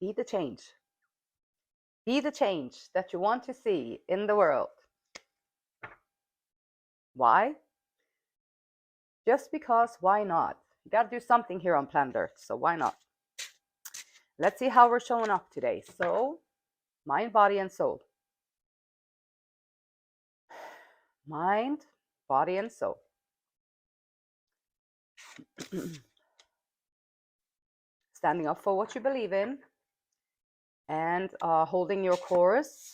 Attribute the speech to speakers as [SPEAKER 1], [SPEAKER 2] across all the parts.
[SPEAKER 1] Be the change. Be the change that you want to see in the world. Why? Just because, why not? You got to do something here on planet Earth, so why not? Let's see how we're showing up today. So, mind, body, and soul. Mind, body, and soul. Standing up for what you believe in and holding your course.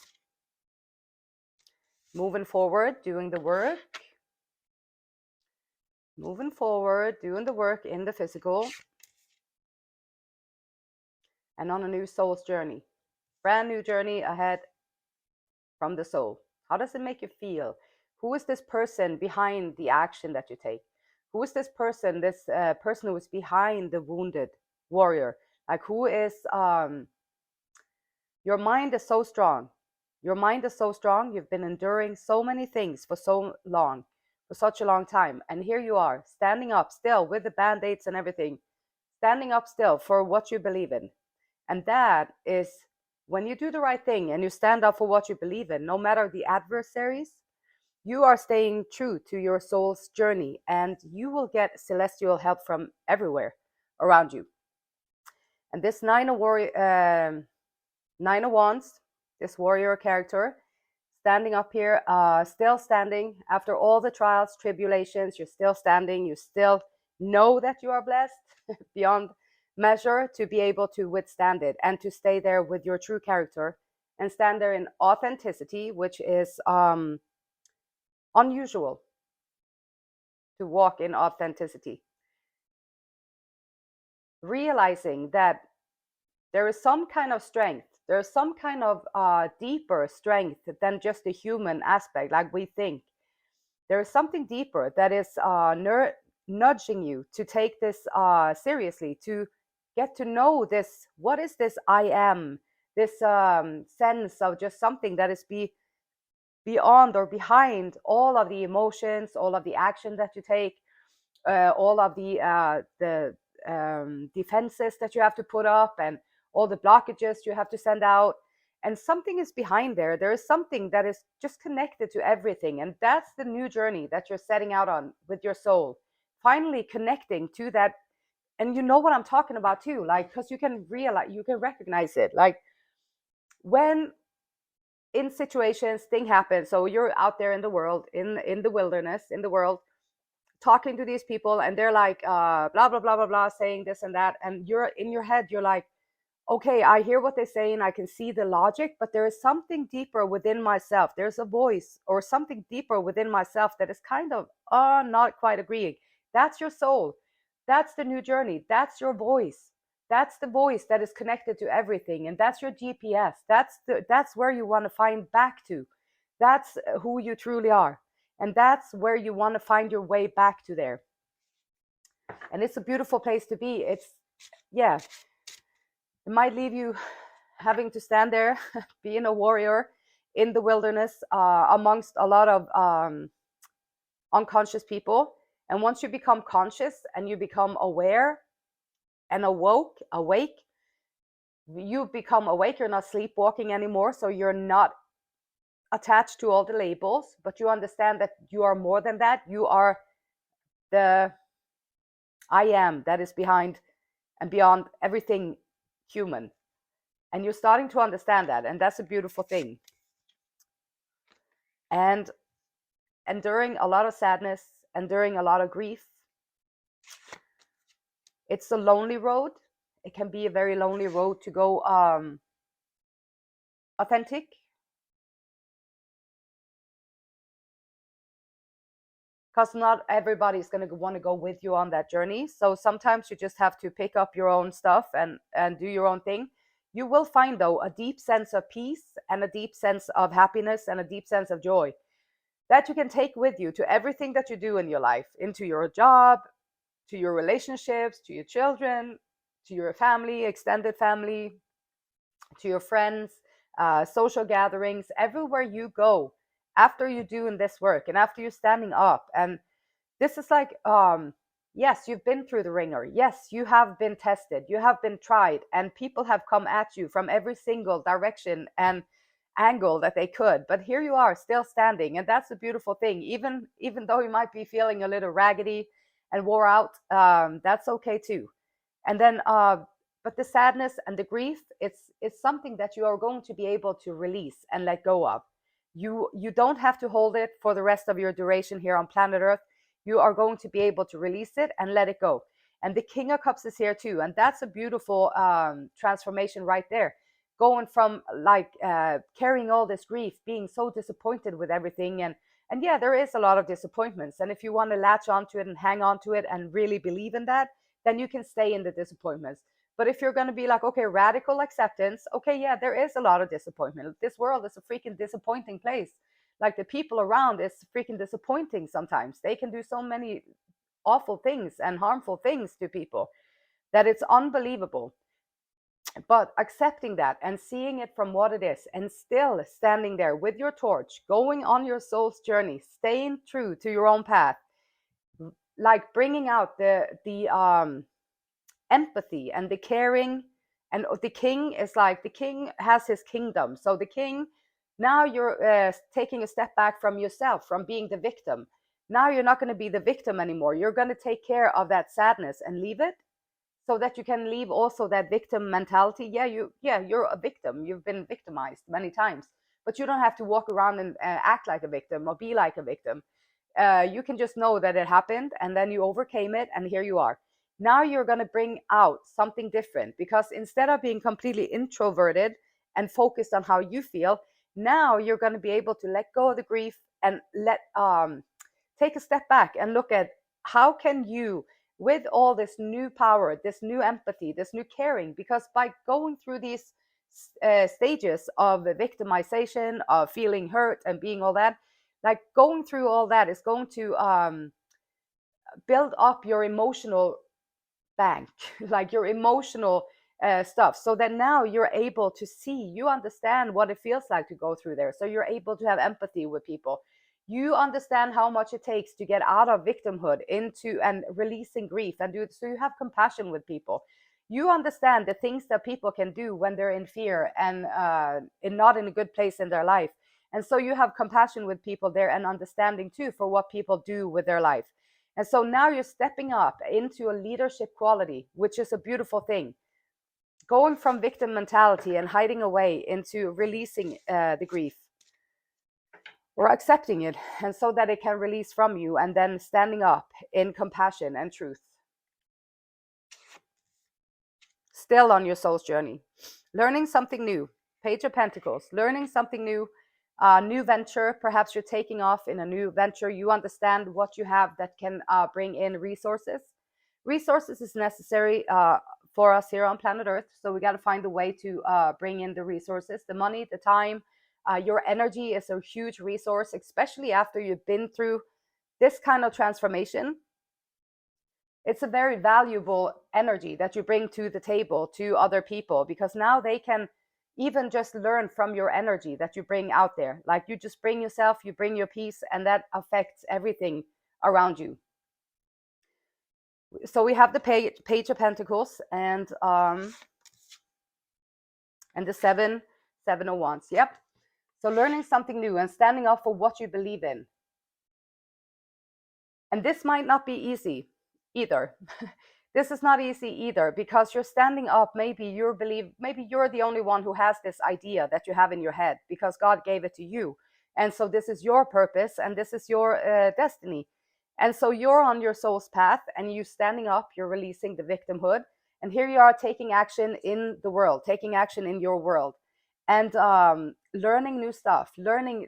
[SPEAKER 1] Moving forward, doing the work. Moving forward, doing the work in the physical. And on a new soul's journey. Brand new journey ahead from the soul. How does it make you feel? Who is this person behind the action that you take? Who is this person who is behind the wounded warrior? Like, who is, your mind is so strong. Your mind is so strong. You've been enduring so many things for so long, for such a long time. And here you are, standing up still with the band-aids and everything, standing up still for what you believe in. And that is when you do the right thing and you stand up for what you believe in, no matter the adversaries, you are staying true to your soul's journey, and you will get celestial help from everywhere around you. And this Nine of Wands, this warrior character, standing up here, still standing after all the trials, tribulations, you're still standing, you still know that you are blessed beyond measure to be able to withstand it and to stay there with your true character and stand there in authenticity, which is unusual to walk in authenticity. Realizing that there is some kind of strength, there's some kind of deeper strength than just the human aspect, like we think. There is something deeper that is nudging you to take this seriously, to get to know this. What is this I am? This sense of just something that is beyond or behind all of the emotions, all of the action that you take, all of the defenses that you have to put up, and all the blockages you have to send out. And something is behind there. There is something that is just connected to everything. And that's the new journey that you're setting out on with your soul. Finally connecting to that. And you know what I'm talking about too, like, because you can realize, you can recognize it. Like, when in situations thing happens, so you're out there in the world, in the wilderness, in the world, talking to these people, and they're like blah blah blah blah blah, saying this and that, and you're in your head, you're like, okay, I hear what they're saying, I can see the logic, but there is something deeper within myself. There's a voice or something deeper within myself that is kind of not quite agreeing. That's your soul. That's the new journey. That's your voice. That's the voice that is connected to everything, and that's your GPS. That's where you want to find back to. That's who you truly are, and that's where you want to find your way back to there. And it's a beautiful place to be. It's, yeah, it might leave you having to stand there, being a warrior in the wilderness, amongst a lot of unconscious people. And once you become conscious and you become aware and awake, you become awake. You're not sleepwalking anymore. So you're not attached to all the labels, but you understand that you are more than that. You are the I am that is behind and beyond everything human. And you're starting to understand that. And that's a beautiful thing. And enduring a lot of sadness, enduring a lot of grief. It's a lonely road. It can be a very lonely road to go authentic. Because not everybody's going to want to go with you on that journey. So sometimes you just have to pick up your own stuff and do your own thing. You will find, though, a deep sense of peace and a deep sense of happiness and a deep sense of joy that you can take with you to everything that you do in your life, into your job, to your relationships, to your children, to your family, extended family, to your friends, social gatherings, everywhere you go after you're doing this work and after you're standing up. And this is like Yes, you've been through the ringer. Yes, you have been tested. You have been tried, and people have come at you from every single direction and angle that they could. But here you are, still standing, and that's a beautiful thing. Even though you might be feeling a little raggedy and wore out, that's okay too. And then, but the sadness and the grief, it's something that you are going to be able to release and let go of. You don't have to hold it for the rest of your duration here on planet Earth. You are going to be able to release it and let it go. And the King of Cups is here too, and that's a beautiful transformation right there. Going from like carrying all this grief, being so disappointed with everything, and yeah, there is a lot of disappointments. And if you want to latch onto it and hang on to it and really believe in that, then you can stay in the disappointments. But if you're going to be like, okay, radical acceptance, okay, yeah, there is a lot of disappointment. This world is a freaking disappointing place. Like the people around is freaking disappointing sometimes. They can do so many awful things and harmful things to people that it's unbelievable. But accepting that and seeing it from what it is, and still standing there with your torch, going on your soul's journey, staying true to your own path, like bringing out the empathy and the caring. And the king is like, the king has his kingdom. So the king, now you're taking a step back from yourself, from being the victim. Now you're not going to be the victim anymore. You're going to take care of that sadness and leave it, so that you can leave also that victim mentality. You're a victim. You've been victimized many times, but you don't have to walk around and act like a victim or be like a victim. You can just know that it happened, and then you overcame it, and here you are. Now you're going to bring out something different, because instead of being completely introverted and focused on how you feel, now you're going to be able to let go of the grief and let take a step back and look at how can you, with all this new power, this new empathy, this new caring, because by going through these stages of victimization, of feeling hurt and being all that, like going through all that is going to build up your emotional bank, like your emotional stuff, so that now you're able to see, you understand what it feels like to go through there. So you're able to have empathy with people. You understand how much it takes to get out of victimhood into and releasing grief and do it. So you have compassion with people. You understand the things that people can do when they're in fear and not in a good place in their life. And so you have compassion with people there and understanding too for what people do with their life. And so now you're stepping up into a leadership quality, which is a beautiful thing. Going from victim mentality and hiding away into releasing the grief, or accepting it, and so that it can release from you, and then standing up in compassion and truth. Still on your soul's journey, learning something new. Page of Pentacles, learning something new. New venture, perhaps you're taking off in a new venture. You understand what you have that can bring in resources. Resources is necessary for us here on planet Earth, so we got to find a way to bring in the resources, the money, the time. Your energy is a huge resource, especially after you've been through this kind of transformation. It's a very valuable energy that you bring to the table to other people, because now they can even just learn from your energy that you bring out there. Like you just bring yourself, you bring your peace, and that affects everything around you. So we have the page of Pentacles and the seven of Wands. Yep. So learning something new and standing up for what you believe in. And this might not be easy either. This is not easy either, because you're standing up. Maybe you're the only one who has this idea that you have in your head, because God gave it to you. And so this is your purpose, and this is your destiny. And so you're on your soul's path, and you standing up, you're releasing the victimhood. And here you are taking action in the world, taking action in your world, and learning new stuff,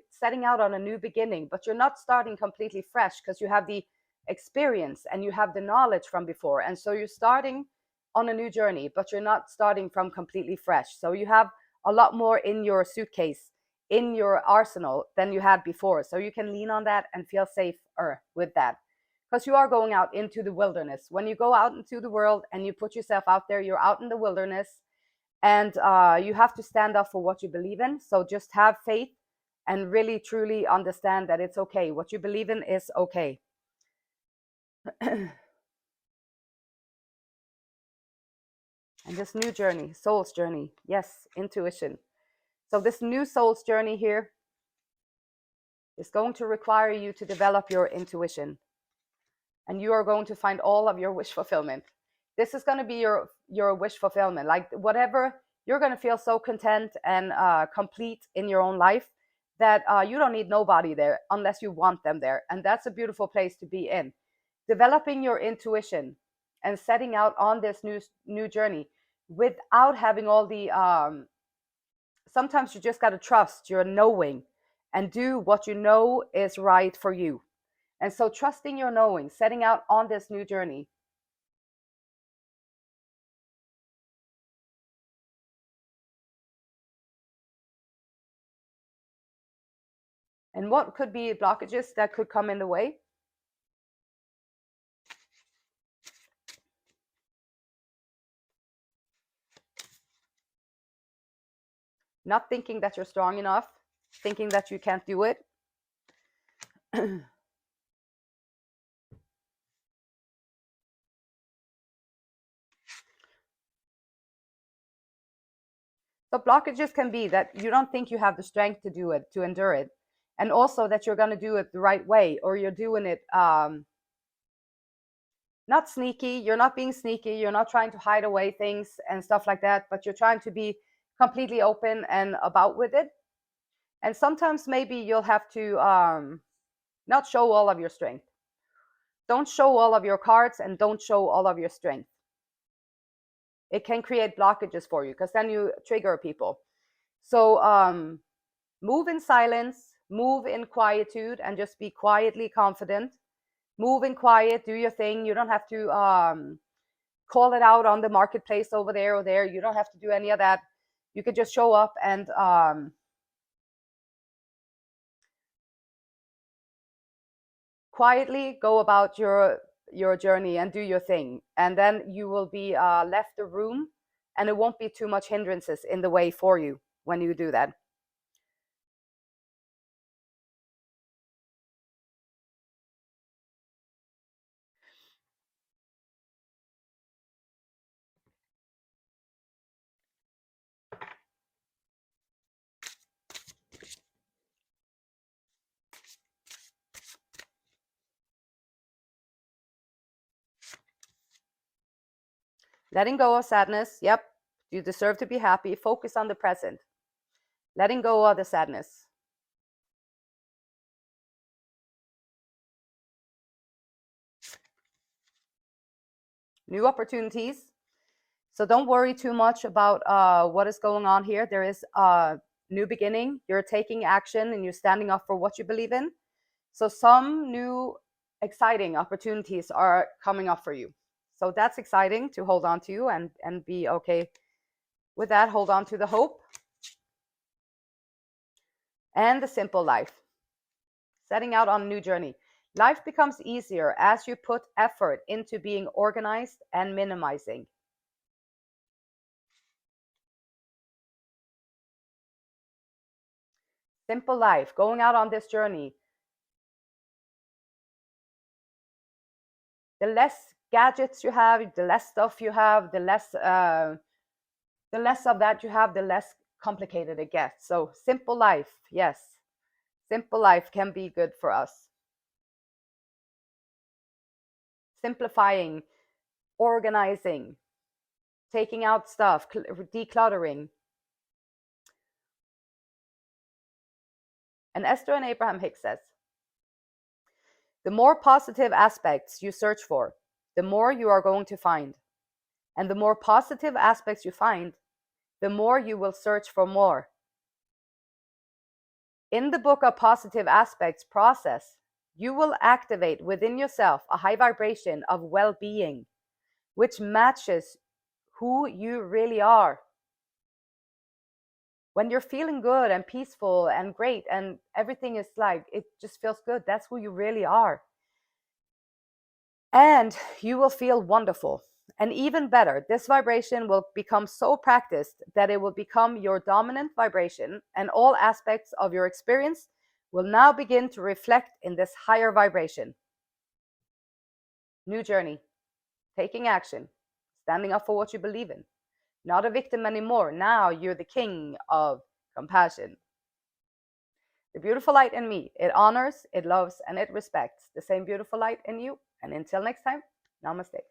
[SPEAKER 1] setting out on a new beginning. But you're not starting completely fresh, because you have the experience and you have the knowledge from before. And so you're starting on a new journey, but you're not starting from completely fresh. So you have a lot more in your suitcase, in your arsenal, than you had before. So you can lean on that and feel safer with that, because you are going out into the wilderness. When you go out into the world and you put yourself out there, you're out in the wilderness, and you have to stand up for what you believe in. So just have faith and really truly understand that it's okay. What you believe in is okay. And this new journey, soul's journey, yes, intuition. So this new soul's journey here is going to require you to develop your intuition. And you are going to find all of your wish fulfillment. This is going to be your wish fulfillment. Like whatever, you're going to feel so content and complete in your own life that you don't need nobody there unless you want them there. And that's a beautiful place to be in. Developing your intuition and setting out on this new journey without having all the sometimes you just got to trust your knowing and do what you know is right for you. And so trusting your knowing, setting out on this new journey. And what could be blockages that could come in the way? Not thinking that you're strong enough, thinking that you can't do it. So blockages can be that you don't think you have the strength to do it, to endure it. And also that you're going to do it the right way, or you're doing it not sneaky. You're not being sneaky. You're not trying to hide away things and stuff like that, but you're trying to be completely open and about with it. And sometimes maybe you'll have to not show all of your strength. Don't show all of your cards and don't show all of your strength. It can create blockages for you because then you trigger people. So move in silence, move in quietude, and just be quietly confident. Move in quiet, do your thing. You don't have to call it out on the marketplace over there or there. You don't have to do any of that. You could just show up and quietly go about your journey and do your thing. And then you will be left a room and it won't be too much hindrances in the way for you when you do that. Letting go of sadness. Yep, you deserve to be happy. Focus on the present. Letting go of the sadness. New opportunities. So don't worry too much about what is going on here. There is a new beginning. You're taking action and you're standing up for what you believe in. So some new exciting opportunities are coming up for you. So that's exciting to hold on to and be okay with that. Hold on to the hope and the simple life. Setting out on a new journey. Life becomes easier as you put effort into being organized and minimizing. Simple life, going out on this journey. The less gadgets you have, the less stuff you have, the less of that you have, the less complicated it gets. So simple life, yes, simple life can be good for us. Simplifying, organizing, taking out stuff, decluttering. And Esther and Abraham Hicks says, the more positive aspects you search for, the more you are going to find. And the more positive aspects you find, the more you will search for more. In the book of positive aspects process, you will activate within yourself a high vibration of well-being, which matches who you really are. When you're feeling good and peaceful and great and everything is like, it just feels good, that's who you really are. And you will feel wonderful. And even better, this vibration will become so practiced that it will become your dominant vibration, and all aspects of your experience will now begin to reflect in this higher vibration. New journey, taking action, standing up for what you believe in. not a victim anymore. Now you're the king of compassion. The beautiful light in me, it honors, it loves, and it respects the same beautiful light in you. And until next time, namaste.